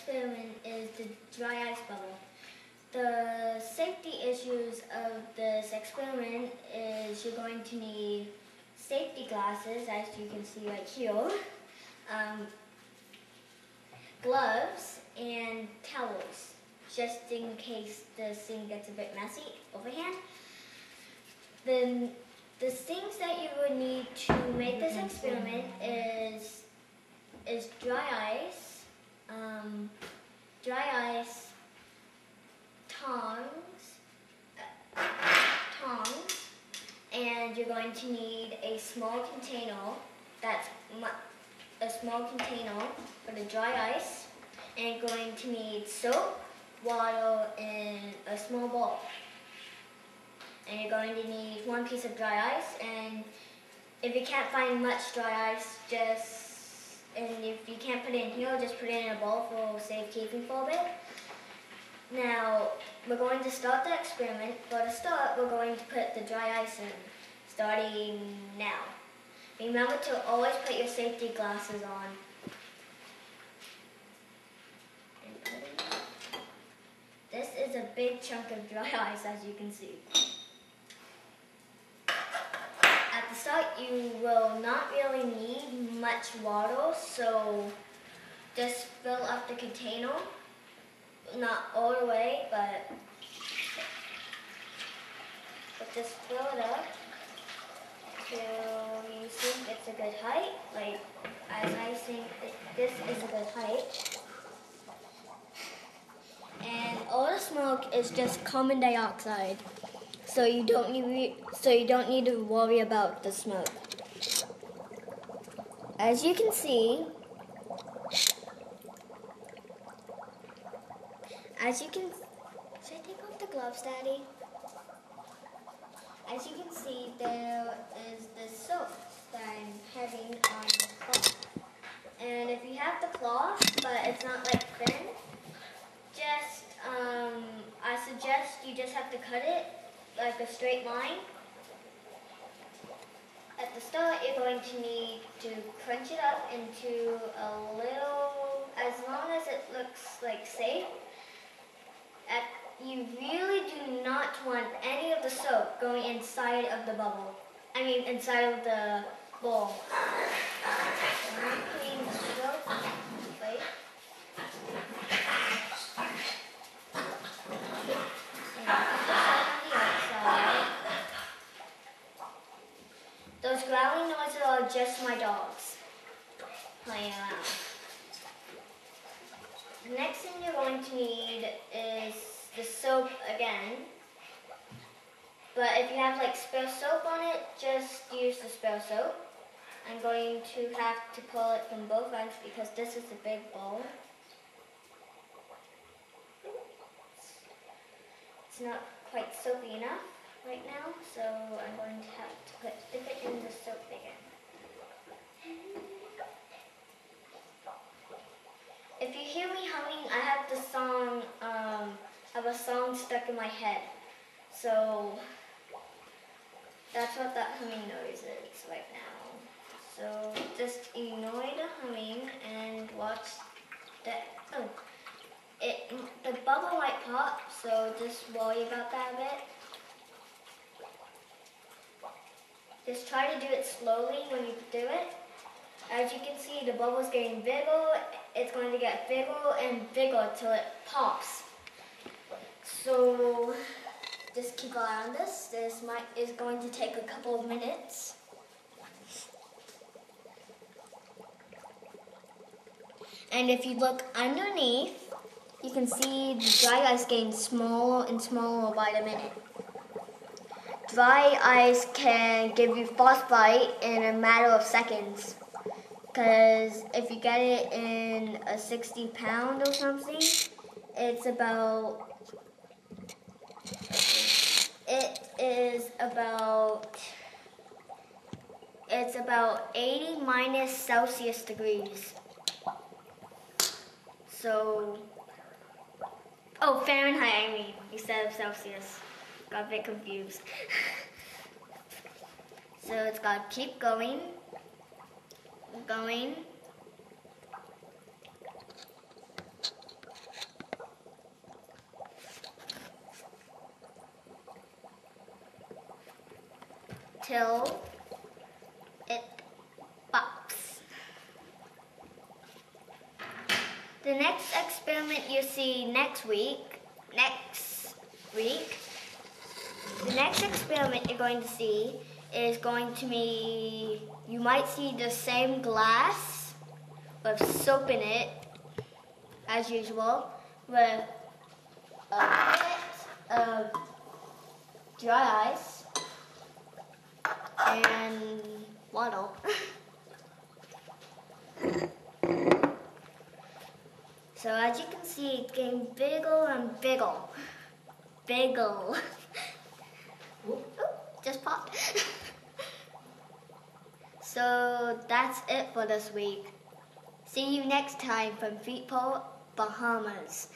experiment is the dry ice bubble. The safety issues of this experiment is you're going to need safety glasses, as you can see right here, gloves, and towels, just in case the thing gets a bit messy overhand. Then the things that you would need to make this experiment is dry ice, tongs, and you're going to need a small container. That's a small container for the dry ice, and you're going to need soap, water, and a small bowl. And you're going to need one piece of dry ice, and if you can't find much dry ice, and if you can't put it in here, just put it in a bowl for safekeeping for a bit. Now, we're going to start the experiment. For the start, we're going to put the dry ice in, starting now. Remember to always put your safety glasses on. This is a big chunk of dry ice, as you can see. At the start, you will not really need much water, so just fill up the container. Not all the way, but just fill it up till you think it's a good height. Like, as I think this is a good height. And all the smoke is just carbon dioxide. So you don't need to worry about the smoke. As you can see, should I take off the gloves, Daddy? As you can see, there is the soap that I'm having on the cloth. And if you have the cloth, but it's not like thin, just I suggest you just have to cut it like a straight line. At the start, you're going to need to crunch it up into a little, as long as it looks like safe. You really do not want any of the soap going inside of the bubble. I mean, inside of the bowl. Clean the soap. Wait. Those growling noises are just my dogs playing around. The next thing you're going to need is the soap again. But if you have like spare soap on it, just use the spare soap. I'm going to have to pull it from both ends because this is a big bowl. It's not quite soapy enough right now, so I'm going to have to dip it in the soap again. If you hear me humming, I have the song, a song stuck in my head. So that's what that humming noise is right now. So just ignore the humming and watch the bubble might pop, so just worry about that a bit. Just try to do it slowly when you do it. As you can see, the bubble's getting bigger. It's going to get bigger and bigger till it pops. So just keep an eye on this. This is going to take a couple of minutes. And if you look underneath, you can see the dry ice getting smaller and smaller by the minute. Dry ice can give you frostbite in a matter of seconds. Because if you get it in a 60-pound or something, it's about 80 minus Celsius degrees. So, oh, Fahrenheit, I mean, instead of Celsius. Got a bit confused. So it's got to keep going. until it pops. The next experiment you see next week, the next experiment you're going to see is going to be, you might see the same glass with soap in it, as usual, with a bit of dry ice and water. So as you can see, it's getting bigger and bigger. Bigger. Just popped. So that's it for this week. See you next time from Feetpole, Bahamas.